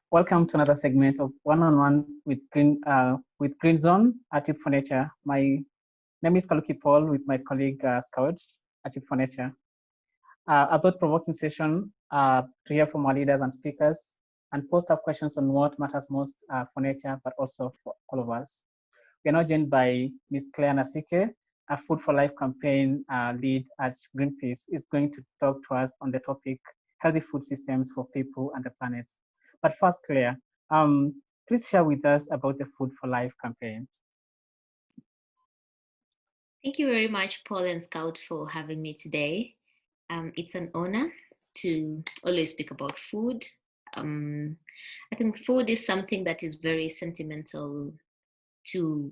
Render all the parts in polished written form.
Welcome to another segment of One-on-One with Green Zone at Tip for Nature. My name is Kaluki Paul with my colleague Scout at Tip for Nature. A thought-provoking session to hear from our leaders and speakers and post up questions on what matters most for nature, but also for all of us. We are now joined by Ms. Claire Nasike, a Food for Life campaign lead at Greenpeace, is going to talk to us on the topic healthy food systems for people and the planet. But first, Claire, please share with us about the Food for Life campaign. Thank you very much, Paul and Scout, for having me today. It's an honor to always speak about food. I think food is something that is very sentimental to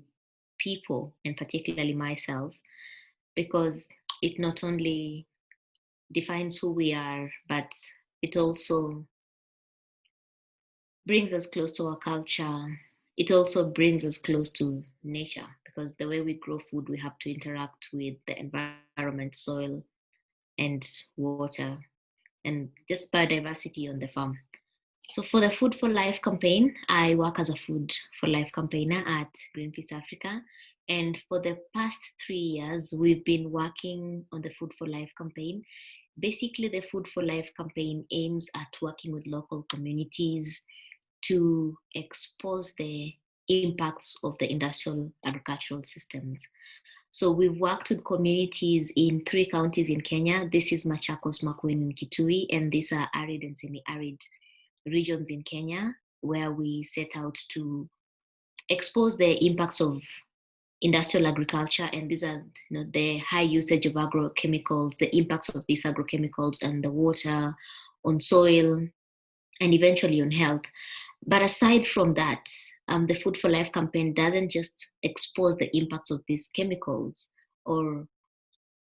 people, and particularly myself, because it not only defines who we are, but it also brings us close to our culture. It also brings us close to nature, because the way we grow food, we have to interact with the environment, soil, and water, and just biodiversity on the farm. So for the Food for Life campaign, I work as a Food for Life campaigner at Greenpeace Africa. And for the past 3 years, we've been working on the Food for Life campaign. Basically, the Food for Life campaign aims at working with local communities to expose the impacts of the industrial agricultural systems. So we've worked with communities in 3 counties in Kenya. This is Machakos, Makueni, and Kitui, and these are arid and semi-arid regions in Kenya, where we set out to expose the impacts of industrial agriculture, and these are the high usage of agrochemicals, the impacts of these agrochemicals on the water, on soil, and eventually on health. But aside from that, the Food for Life campaign doesn't just expose the impacts of these chemicals or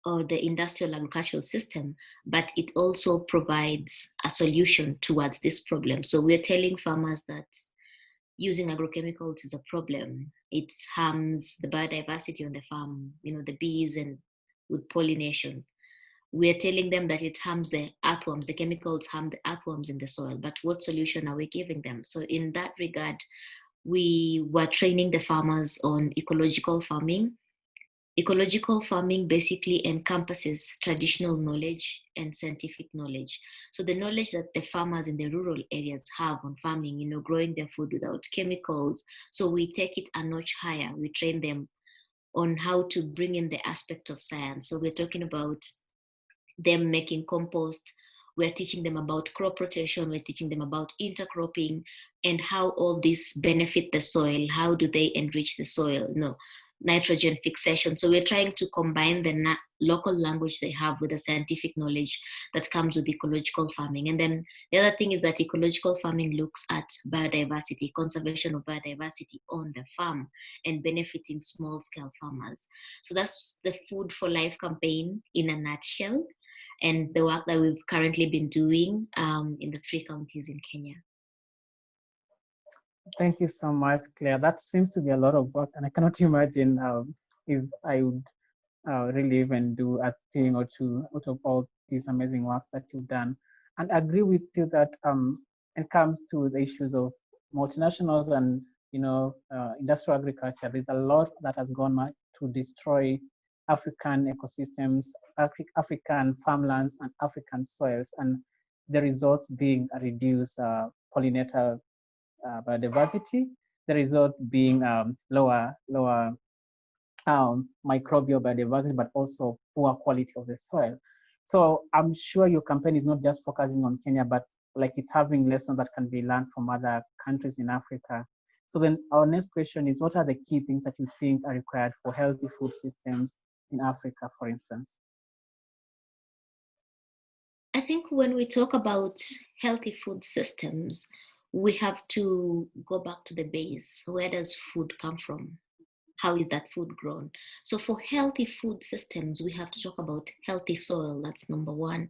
the industrial agricultural system, but it also provides a solution towards this problem. So we're telling farmers that using agrochemicals is a problem. It harms the biodiversity on the farm, the bees and with pollination. We're telling them that it harms the earthworms, the chemicals harm the earthworms in the soil, but what solution are we giving them? So in that regard, we were training the farmers on ecological farming. Ecological farming basically encompasses traditional knowledge and scientific knowledge. So the knowledge that the farmers in the rural areas have on farming, growing their food without chemicals. So we take it a notch higher. We train them on how to bring in the aspect of science. So we're talking about them making compost. We're teaching them about crop rotation. We're teaching them about intercropping and how all these benefit the soil. How do they enrich the soil? Nitrogen fixation. So we're trying to combine the local language they have with the scientific knowledge that comes with ecological farming. And then the other thing is that ecological farming looks at biodiversity, conservation of biodiversity on the farm and benefiting small-scale farmers. So that's the Food for Life campaign in a nutshell, and the work that we've currently been doing in the 3 counties in Kenya. Thank you so much, Claire. That seems to be a lot of work, and I cannot imagine if I would really even do a thing or two out of all these amazing works that you've done. And I agree with you that it comes to the issues of multinationals and industrial agriculture. There's a lot that has gone to destroy African ecosystems, African farmlands, and African soils, and the results being a reduced pollinator biodiversity, the result being lower microbial biodiversity, but also poor quality of the soil. So I'm sure your campaign is not just focusing on Kenya, but like it's having lessons that can be learned from other countries in Africa. So then our next question is, what are the key things that you think are required for healthy food systems in Africa, for instance? I think when we talk about healthy food systems, we have to go back to the base. Where does food come from? How is that food grown? So for healthy food systems, we have to talk about healthy soil. That's number one.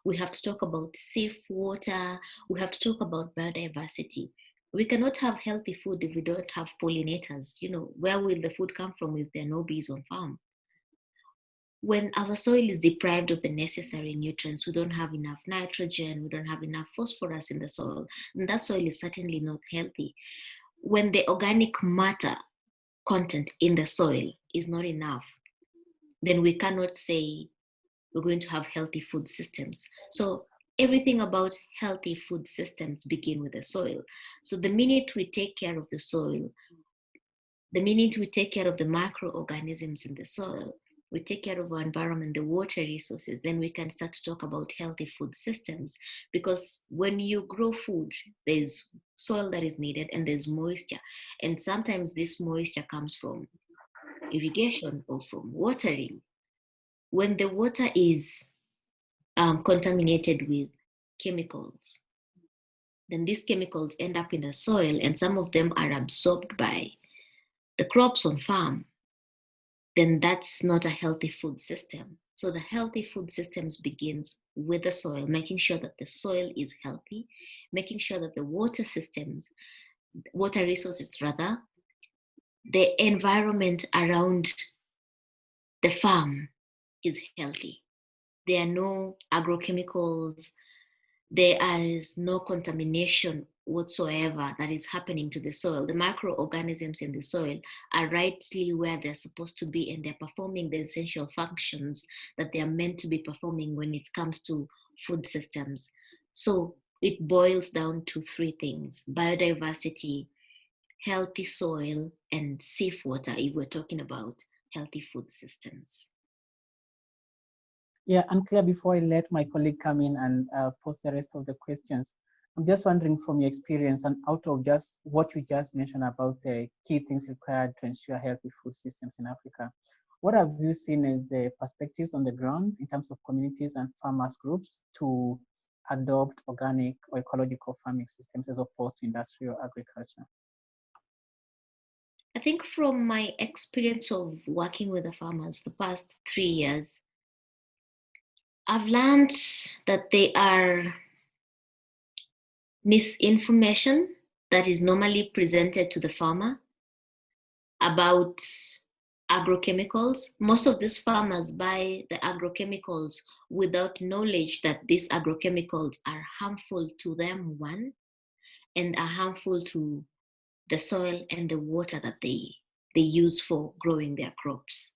We have to talk about safe water. We have to talk about biodiversity. We cannot have healthy food if we don't have pollinators. Where will the food come from if there are no bees on farm? when our soil is deprived of the necessary nutrients, we don't have enough nitrogen, we don't have enough phosphorus in the soil, and that soil is certainly not healthy. When the organic matter content in the soil is not enough, then we cannot say we're going to have healthy food systems. So everything about healthy food systems begin with the soil. So the minute we take care of the soil, the minute we take care of the microorganisms in the soil, we take care of our environment, the water resources, then we can start to talk about healthy food systems. Because when you grow food, there's soil that is needed and there's moisture. And sometimes this moisture comes from irrigation or from watering. When the water is contaminated with chemicals, then these chemicals end up in the soil and some of them are absorbed by the crops on farm, then that's not a healthy food system. So the healthy food systems begins with the soil, making sure that the soil is healthy, making sure that the water systems, water resources rather, the environment around the farm is healthy. There are no agrochemicals, there is no contamination whatsoever that is happening to the soil. The microorganisms in the soil are rightly where they're supposed to be, and they're performing the essential functions that they are meant to be performing when it comes to food systems. So it boils down to three things: biodiversity, healthy soil, and safe water, if we're talking about healthy food systems. Yeah, and Claire, before I let my colleague come in and pose the rest of the questions, I'm just wondering from your experience and out of just what you just mentioned about the key things required to ensure healthy food systems in Africa, what have you seen as the perspectives on the ground in terms of communities and farmers groups to adopt organic or ecological farming systems as opposed to industrial agriculture? I think from my experience of working with the farmers the past 3 years, I've learned that there are misinformation that is normally presented to the farmer about agrochemicals. Most of these farmers buy the agrochemicals without knowledge that these agrochemicals are harmful to them, one, and are harmful to the soil and the water that they use for growing their crops.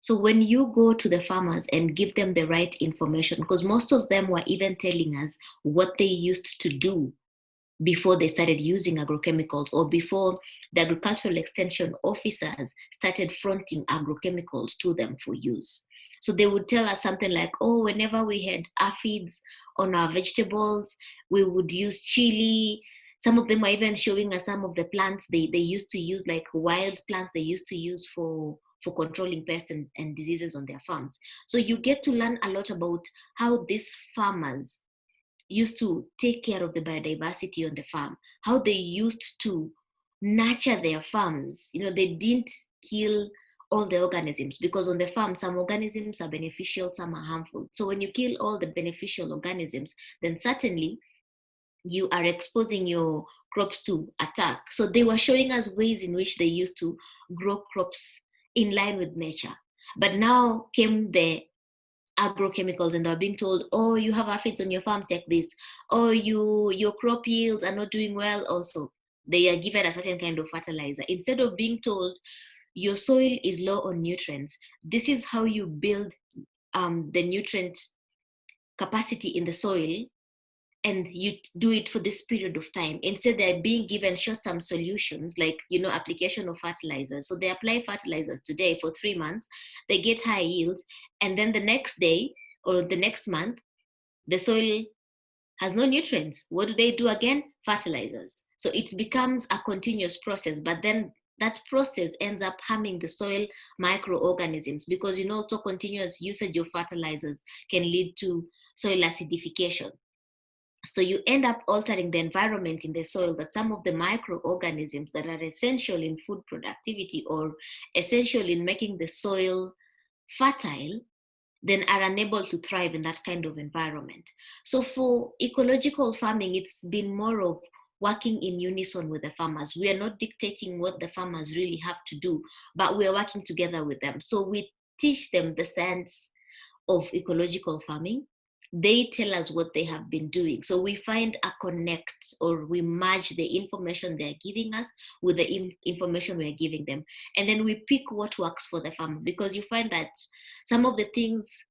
So when you go to the farmers and give them the right information, because most of them were even telling us what they used to do before they started using agrochemicals, or before the agricultural extension officers started fronting agrochemicals to them for use. So they would tell us something like, oh, whenever we had aphids on our vegetables, we would use chili. Some of them are even showing us some of the plants they used to use, like wild plants they used to use for controlling pests and diseases on their farms. So you get to learn a lot about how these farmers used to take care of the biodiversity on the farm, how they used to nurture their farms. You know, they didn't kill all the organisms, because on the farm, some organisms are beneficial, some are harmful. So when you kill all the beneficial organisms, then certainly you are exposing your crops to attack. So they were showing us ways in which they used to grow crops in line with nature. But now came the agrochemicals and they're being told, oh, you have aphids on your farm, take this. Oh, your crop yields are not doing well. Also, they are given a certain kind of fertilizer. Instead of being told, your soil is low on nutrients, this is how you build the nutrient capacity in the soil, and you do it for this period of time. Instead, they're being given short-term solutions like, application of fertilizers. So they apply fertilizers today for 3 months, they get high yields, and then the next day or the next month, the soil has no nutrients. What do they do again? Fertilizers. So it becomes a continuous process, but then that process ends up harming the soil microorganisms, because also continuous usage of fertilizers can lead to soil acidification. So you end up altering the environment in the soil, that some of the microorganisms that are essential in food productivity or essential in making the soil fertile then are unable to thrive in that kind of environment. So for ecological farming, it's been more of working in unison with the farmers. We are not dictating what the farmers really have to do, but we are working together with them. So we teach them the science of ecological farming, they tell us what they have been doing. So we find a connect, or we merge the information they're giving us with the information we're giving them. And then we pick what works for the farmer, because you find that some of the things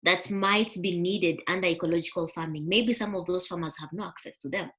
that might be needed under ecological farming, maybe some of those farmers have no access to them.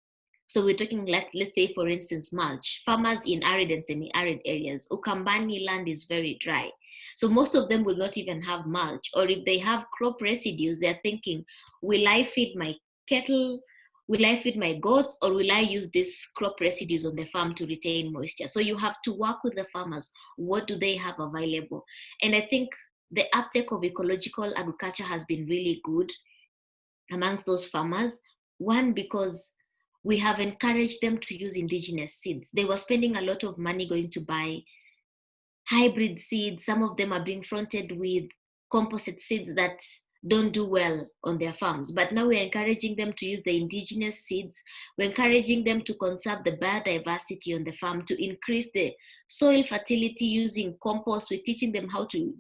So we're talking, like, let's say, for instance, mulch. Farmers in arid and semi-arid areas, Ukambani land is very dry. So most of them will not even have mulch. Or if they have crop residues, they're thinking, will I feed my cattle? Will I feed my goats? Or will I use these crop residues on the farm to retain moisture? So you have to work with the farmers. What do they have available? And I think the uptake of ecological agriculture has been really good amongst those farmers. One, because we have encouraged them to use indigenous seeds. They were spending a lot of money going to buy hybrid seeds. Some of them are being fronted with composite seeds that don't do well on their farms. But now we're encouraging them to use the indigenous seeds. We're encouraging them to conserve the biodiversity on the farm, to increase the soil fertility using compost. We're teaching them how to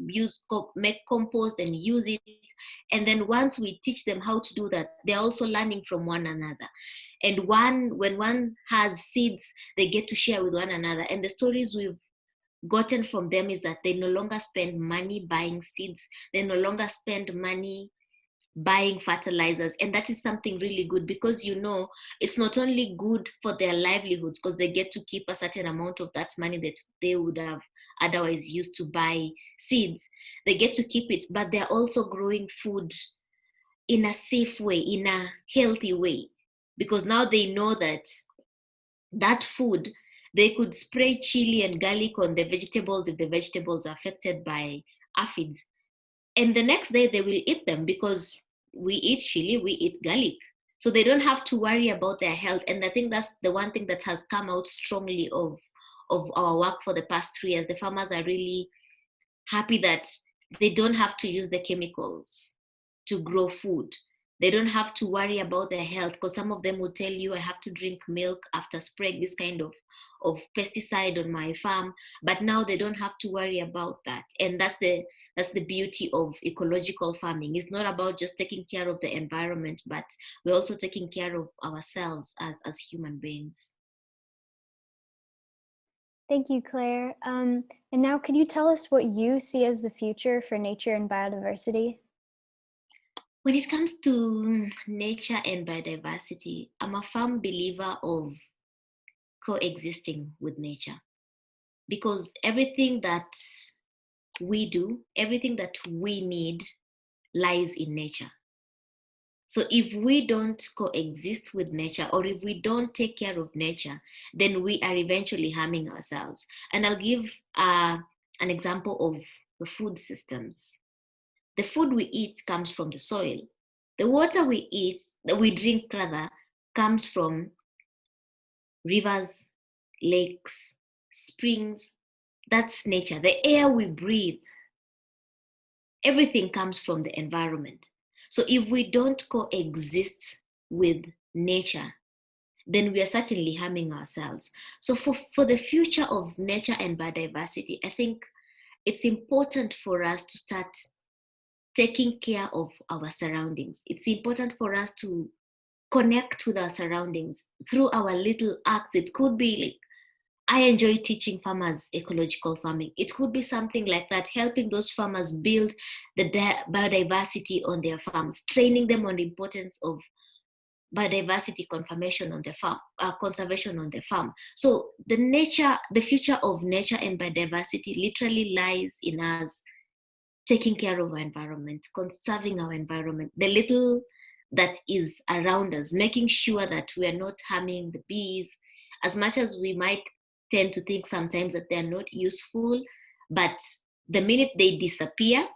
make compost and use it. And then once we teach them how to do that, they're also learning from one another. And when one has seeds, they get to share with one another. And the stories we've gotten from them is that they no longer spend money buying seeds. They no longer spend money buying fertilizers. And that is something really good, because, it's not only good for their livelihoods, because they get to keep a certain amount of that money that they would have otherwise used to buy seeds. They get to keep it, but they're also growing food in a safe way, in a healthy way, because now they know that food, they could spray chili and garlic on the vegetables if the vegetables are affected by aphids. And the next day they will eat them, because we eat chili, we eat garlic. So they don't have to worry about their health. And I think that's the one thing that has come out strongly of our work for the past 3 years. The farmers are really happy that they don't have to use the chemicals to grow food. They don't have to worry about their health, because some of them will tell you, I have to drink milk after spraying this kind of pesticide on my farm. But now they don't have to worry about that. And that's the beauty of ecological farming. It's not about just taking care of the environment, but we're also taking care of ourselves as human beings. Thank you, Claire. And now, could you tell us what you see as the future for nature and biodiversity? When it comes to nature and biodiversity, I'm a firm believer of coexisting with nature, because everything that we do, everything that we need, lies in nature. So if we don't coexist with nature, or if we don't take care of nature, then we are eventually harming ourselves. And I'll give an example of the food systems. The food we eat comes from the soil. The water we drink, comes from rivers, lakes, springs. That's nature. The air we breathe, everything comes from the environment. So if we don't coexist with nature, then we are certainly harming ourselves. So for the future of nature and biodiversity, I think it's important for us to start taking care of our surroundings. It's important for us to connect with our surroundings through our little acts. It could be like, I enjoy teaching farmers ecological farming. It could be something like that, helping those farmers build the biodiversity on their farms, training them on the importance of biodiversity conservation on the farm. So the future of nature and biodiversity literally lies in us taking care of our environment, conserving our environment, the little that is around us, making sure that we are not harming the bees, as much as we might tend to think sometimes that they're not useful. But the minute they disappear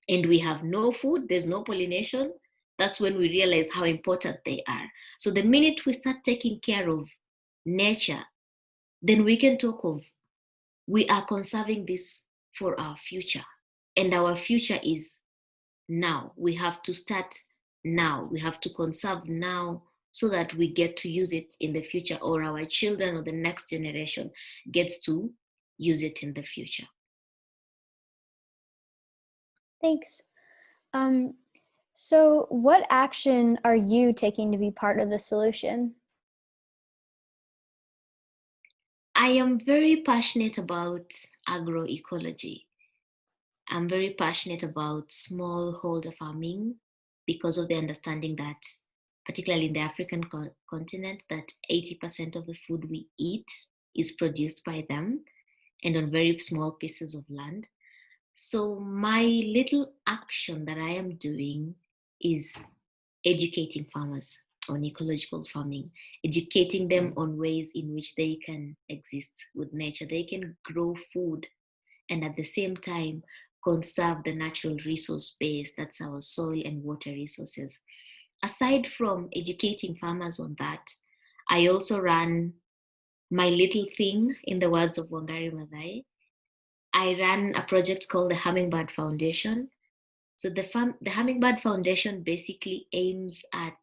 and we have no food, there's no pollination, that's when we realize how important they are. So the minute we start taking care of nature, then we can talk of, we are conserving this for our future. And our future is now. We have to start now. We have to conserve now, so that we get to use it in the future, or our children or the next generation gets to use it in the future. Thanks. So what action are you taking to be part of the solution? I am very passionate about agroecology. I'm very passionate about smallholder farming because of the understanding that, particularly in the African continent, that 80% of the food we eat is produced by them and on very small pieces of land. So my little action that I am doing is educating farmers on ecological farming, educating them on ways in which they can exist with nature. They can grow food and at the same time conserve the natural resource base, that's our soil and water resources. Aside from educating farmers on that, I also run my little thing, in the words of Wangari Maathai. I ran a project called the Hummingbird Foundation. So the Hummingbird Foundation basically aims at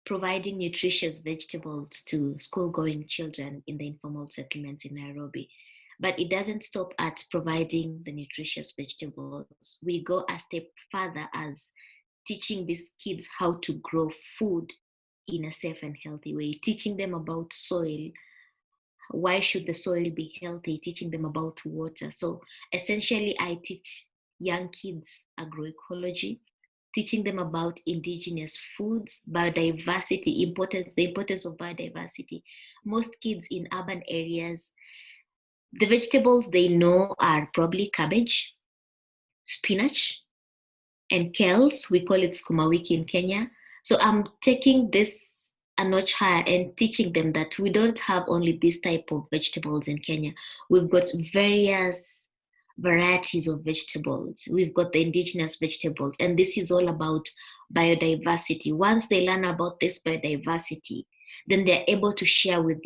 providing nutritious vegetables to school-going children in the informal settlements in Nairobi. But it doesn't stop at providing the nutritious vegetables. We go a step further as teaching these kids how to grow food in a safe and healthy way, teaching them about soil. Why should the soil be healthy? Teaching them about water. So essentially, I teach young kids agroecology, teaching them about indigenous foods, biodiversity, the importance of biodiversity. Most kids in urban areas, the vegetables they know are probably cabbage, spinach, and kales. We call it sukuma wiki in Kenya. So I'm taking this a notch higher and teaching them that we don't have only this type of vegetables in Kenya. We've got various varieties of vegetables. We've got the indigenous vegetables, and this is all about biodiversity. Once they learn about this biodiversity, then they're able to share with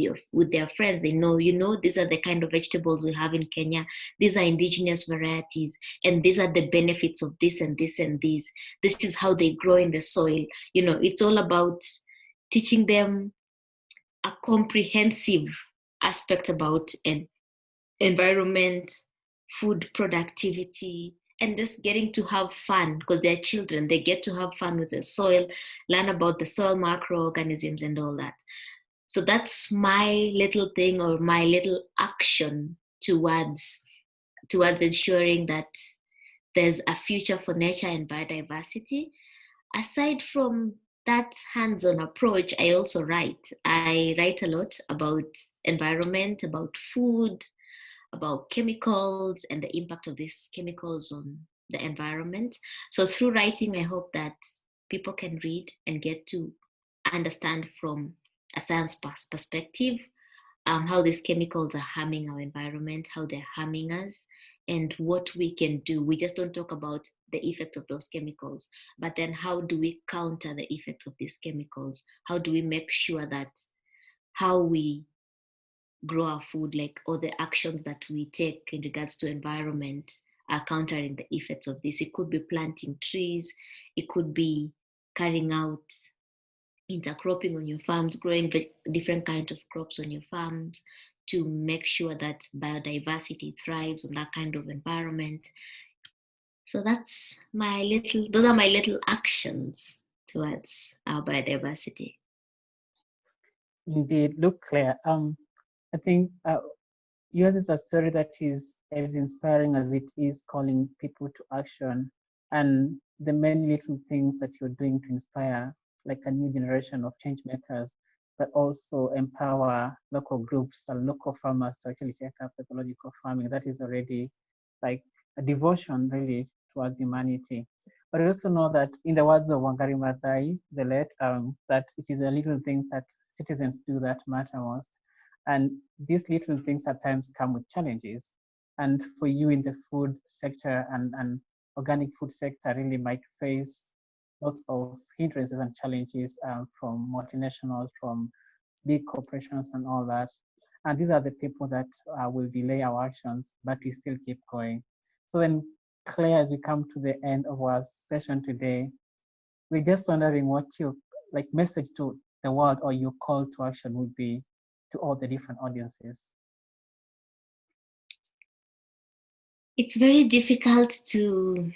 their friends. They know, these are the kind of vegetables we have in Kenya. These are indigenous varieties, and these are the benefits of this and this and this. This is how they grow in the soil. It's all about teaching them a comprehensive aspect about environment, food productivity, and just getting to have fun because they're children. They get to have fun with the soil, learn about the soil microorganisms and all that. So that's my little thing or my little action towards ensuring that there's a future for nature and biodiversity. Aside from that hands-on approach, I also write. I write a lot about environment, about food, about chemicals and the impact of these chemicals on the environment. So through writing, I hope that people can read and get to understand from a science perspective how these chemicals are harming our environment, how they're harming us, and what we can do. We just don't talk about the effect of those chemicals, but then how do we counter the effect of these chemicals? How do we make sure that how we grow our food, like all the actions that we take in regards to environment are countering the effects of this? It could be planting trees, it could be carrying out intercropping on your farms, growing different kinds of crops on your farms to make sure that biodiversity thrives on that kind of environment. So those are my little actions towards our biodiversity. Indeed, look, Claire. I think yours is a story that is as inspiring as it is calling people to action, and the many little things that you're doing to inspire like a new generation of change makers, but also empower local groups and local farmers to actually take up ecological farming. That is already like a devotion really towards humanity. But I also know that in the words of Wangari Maathai, the late, that it is the little things that citizens do that matter most. And these little things at times come with challenges. And for you in the food sector and organic food sector really might face lots of hindrances and challenges from multinationals, from big corporations and all that. And these are the people that will delay our actions, but we still keep going. So then, Claire, as we come to the end of our session today, we're just wondering what your message to the world or your call to action would be to all the different audiences. It's very difficult to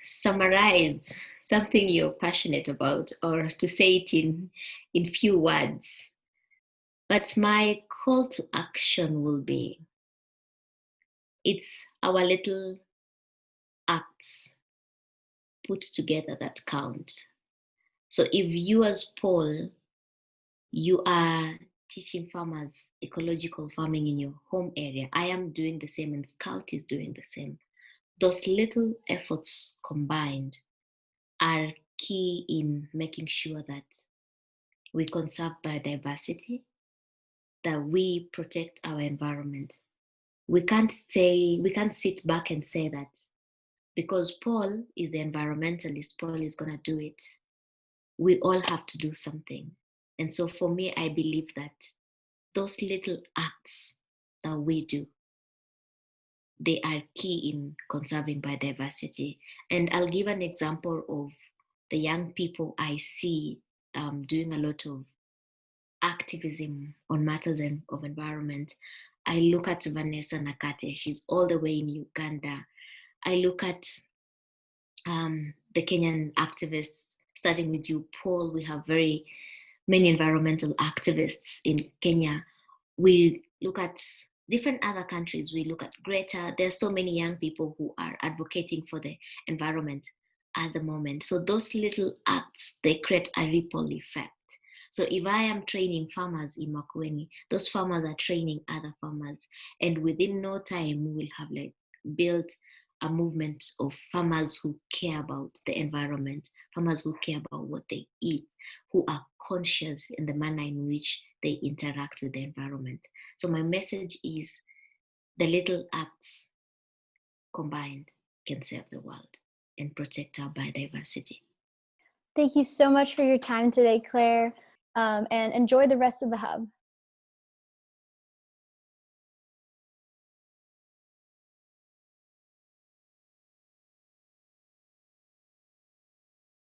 summarize something you're passionate about or to say it in few words. But my call to action will be, it's our little acts put together that count. So if you as Paul, you are teaching farmers ecological farming in your home area, I am doing the same and Scout is doing the same. Those little efforts combined are key in making sure that we conserve biodiversity, that we protect our environment. We can't sit back and say that because Paul is the environmentalist, Paul is gonna do it. We all have to do something. And so for me, I believe that those little acts that we do, they are key in conserving biodiversity. And I'll give an example of the young people I see doing a lot of activism on matters of environment. I look at Vanessa Nakate, she's all the way in Uganda. I look at the Kenyan activists, starting with you, Paul. We have very many environmental activists in Kenya. We look at different other countries. We look at Greta. There's so many young people who are advocating for the environment at the moment. So those little acts, they create a ripple effect. So if I am training farmers in Makueni, those farmers are training other farmers. And within no time, we will have like built a movement of farmers who care about the environment, farmers who care about what they eat, who are conscious in the manner in which they interact with the environment. So my message is the little acts combined can save the world and protect our biodiversity. Thank you so much for your time today, Claire, and enjoy the rest of the hub.